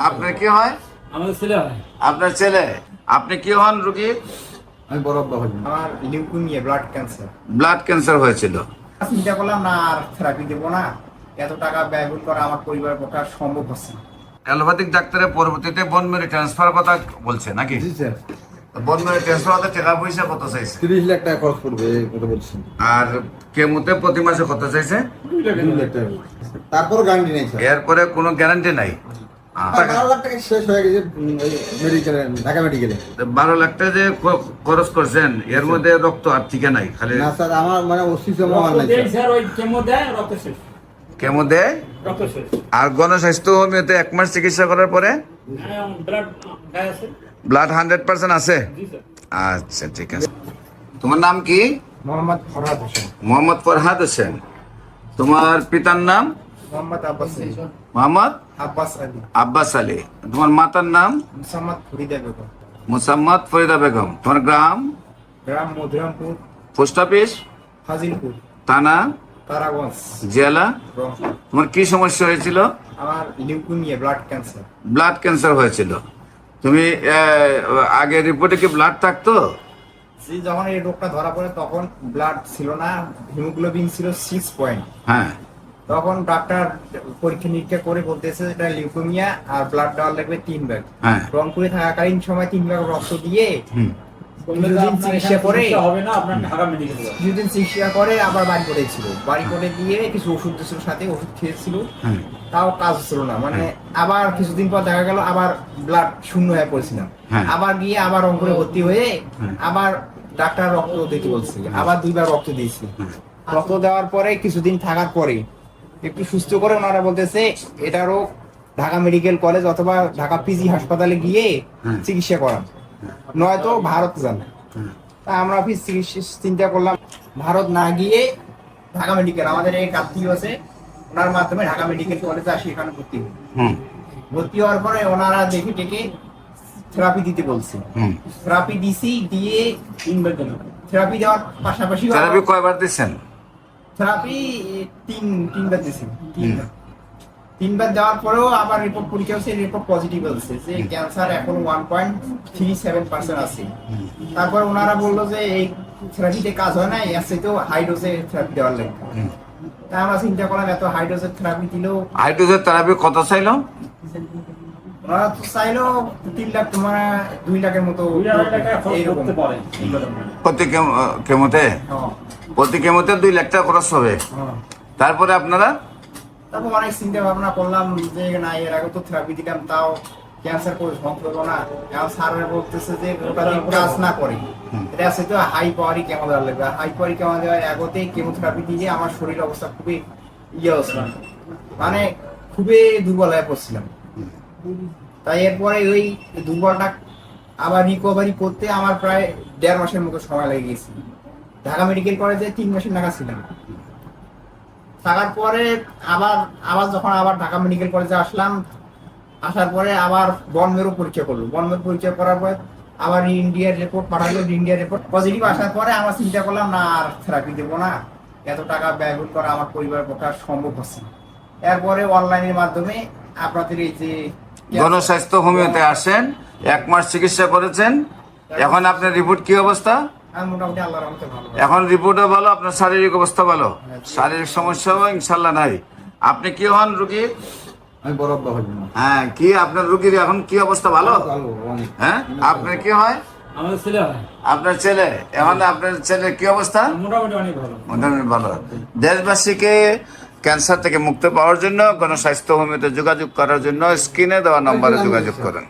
আপনার কি হয়? আমাদের ছেলে হয়। আপনার ছেলে। আপনি কি হন রোগী? আমি বড় আব্বা হই। আমার leukaemia, blood cancer. Blood cancer হয়েছিল। চিন্তা করলাম না আর থেরাপি দেবো না, এত টাকা ব্যয়বহুল করা আমার পরিবারের পক্ষে আর সম্ভব হচ্ছে না। অ্যালোপ্যাথিক ডাক্তারের পরবর্তীতে বন মেরু ট্রান্সফার কথা বলছে নাকি? জি স্যার, বন মেরু ট্রান্সফার হতে টাকা পয়সা কত চাইছে? 30 লাখ টাকা খরচ পড়বে এই কথা বলছেন। আর কেমোতে প্রতি মাসে কত চাইছে? 2 লাখ টাকা। তারপরও গ্যারান্টি নেই স্যার। এরপরে কোনো গ্যারান্টি নাই। 12 লাখ টাকা শেষ হয়ে গেছে ওই মেডিকেলে, ঢাকা মেডিকেলে। 12 লাখ টাকা যে খরচ করছেন এর মধ্যে রক্ত আর ঠিক নাই, খালি না স্যার, আমার মানে অস্তিত্ব প্রমাণ নাই দেয় স্যার। স্যার, ওই কেমো দেয়, রক্ত শেষ। কেমো দেয়। রক্ত শেষ। আর গণস্বাস্থ্য হোমিওতে 1 মাস চিকিৎসা করার পরে ব্লাড গায়ে আছে। ব্লাড 100% আছে। জি স্যার। আচ্ছা ঠিক আছে। তোমার নাম কি? মোহাম্মদ ফরহাদ হোসেন। মোহাম্মদ ফরহাদ হোসেন। তোমার পিতার নাম? মোহাম্মদ আব্বাস আলী। মোহাম্মদ আব্বাস আলী। আব্বাস আলী। তোমার মাতার নাম? মুসাম্মদ ফরিদা বেগম। মুসাম্মদ ফরিদা বেগম। তোমার গ্রাম? গ্রাম মধুরামপুর, পোস্ট অফিস? ফাজিলপুর, থানা? তারাগঞ্জ, জেলা? রংপুর। তোমার কি সমস্যা হয়েছিল? আমার leukaemia, blood cancer. Blood cancer হয়েছিল। তুমি আগে রিপোর্টে কি ব্লাড থাকতো? যখন এই রোগটা ধরা পড়ে তখন ব্লাড ছিল না, হিমোগ্লোবিন ছিল 6 পয়েন্ট। হ্যাঁ তখন ডাক্তার পরীক্ষা নিরীক্ষা করে বলতেছে এটা লিউকেমিয়া আর ব্লাড দেওয়ার লাগবে 3 ব্যাগ। হ্যাঁ। রংপুরে থাকাকালীন সময় 3 ব্যাগ রক্ত দিয়ে বললে তো কিছুদিন আপনার চিকিৎসা এখানে করে চিকিৎসা হবে না, আপনার ঢাকা মেডিকেলে যাবেন। কিছুদিন চিকিৎসা করে আবার বাড়ি করেছিল। বাড়ি করে দিয়ে কিছু ওষুধ দিয়েছিল, সাথে ওষুধ খেয়েছিল, হ্যাঁ। তাও কাজ হচ্ছিল না। মানে আবার কিছুদিন পর দেখা গেল আবার ব্লাড শূন্য হয়ে পড়েছিলাম। হ্যাঁ। আবার গিয়ে আবার রংপুরে ভর্তি হয়ে আবার ডাক্তার রক্ত দিতে বলছে, আবার 2 বার রক্ত দিয়েছি। রক্ত দেওয়ার পরে কিছুদিন থাকার পরে একটু সুস্থ করে ওনারা বলতেছে এটারও ঢাকা মেডিকেল কলেজ অথবা ঢাকা পিজি হাসপাতালে গিয়ে চিকিৎসা করান, নয়তো ভারত যান। তা আমরা চিন্তা করলাম ভারত না গিয়ে ঢাকা মেডিকেল, আমাদের এই কার্তিক আছে ওনার মাধ্যমে ঢাকা মেডিকেল কলেজে আসি, এখানে ভর্তি হই। ভর্তি হওয়ার পরে ওনারা দেখে টেকে থেরাপি দিতে বলছে। থেরাপি দিছি, দিয়ে 3 বার দিন। থেরাপি দেওয়ার পাশাপাশি থেরাপি কয়বার দিচ্ছেন? থেরাপি তিনবার দিছি। 3 বার দেওয়ার পরেও আবার রিপোর্ট পরীক্ষা হচ্ছে, রিপোর্ট পজিটিভ বলছে যে ক্যান্সার এখন 1.37% আছে। তারপর ওনারা বললো যে এই থেরাপিতে কাজ হয় না, এর চাইতেও হাই ডোজে থেরাপি দেওয়ার লাগে। তা আমরা চিন্তা করলাম এত হাই ডোজের থেরাপি দিলেও হাইড্রোজেন থেরাপি কত চাইলো? ওনারা তো চাইলো 3 লাখ, তোমার 2 লাখের মতো 2,000 টাকা খরচ এইরকম। করতে পারে। প্রতি কেমোতে? হ্যাঁ, প্রতি কেমোতে 2 লাখ টাকা খরচ হবে। হ্যাঁ। তারপরে আপনারা তারপর অনেক চিন্তা ভাবনা করলাম যে না, এর আগে তো থেরাপি দিলাম তাও ক্যান্সার করে ধ্বংস হলো না। এখন স্যার বলতেছে যে ওটা যদি কাজ না করে এটা আছে তো হাই পাওয়ারই কেমো দেওয়ার লাগবে। হাই পাওয়ারই কেমো দেওয়ার আগতে কেমোথেরাপি দিয়ে আমার শরীর অবস্থা খুবই হচ্ছিল, মানে খুবই দুর্বল হয়ে পড়ছিলাম। তাই এরপরে ওই দুর্বলটা আবার রিকভারি করতে আমার প্রায় 1.5 মাসের মতো সময় লেগে গেছে। ঢাকা মেডিকেল কলেজে 3 মাসের নাগাদ ছিলাম। থাকার পরে আবার যখন আবার ঢাকা মেডিকেল কলেজে আসলাম, আসার পরে আবার বন মেরু পরীক্ষা করলো। বন মেরু পরীক্ষা করার পর আবার ইন্ডিয়ার রিপোর্ট পাঠালো। ইন্ডিয়ার রিপোর্ট পজিটিভ আসার পরে আমরা চিন্তা করলাম না আর থেরাপি দেবো না, এত টাকা ব্যয়বহুল করা আমার পরিবারের পক্ষে আর সম্ভব হচ্ছে না। এরপরে অনলাইনের মাধ্যমে আপনাদের এই যে গণস্বাস্থ্য হোমিওতে আসেন, 1 মাস চিকিৎসা করেছেন, এখন আপনার রিপোর্ট কি অবস্থা? মোটামুটি আল্লাহর রহমতে ভালো। এখন রিপোর্টও ভালো, আপনার শারীরিক অবস্থা ভালো, শারীরিক সমস্যাও ইনশাল্লাহ নাই। আপনি কি হন রুগী? আমি বড় আব্বা হই। হ্যাঁ, কি আপনার রুগীর এখন কি অবস্থা? ভালো। ভালো, অনেক। হ্যাঁ, আপনার কি হয়? আমাদের ছেলে হয়। আপনার ছেলে। এখন আপনার ছেলের কি অবস্থা? মোটামুটি অনেক ভালো। মোটামুটি ভালো। দেশবাসীকে ক্যান্সার থেকে মুক্তি পাওয়ার জন্য গণস্বাস্থ্য হোমিওতে যোগাযোগ করার জন্য স্ক্রিনে দেওয়া নম্বরে যোগাযোগ করেন।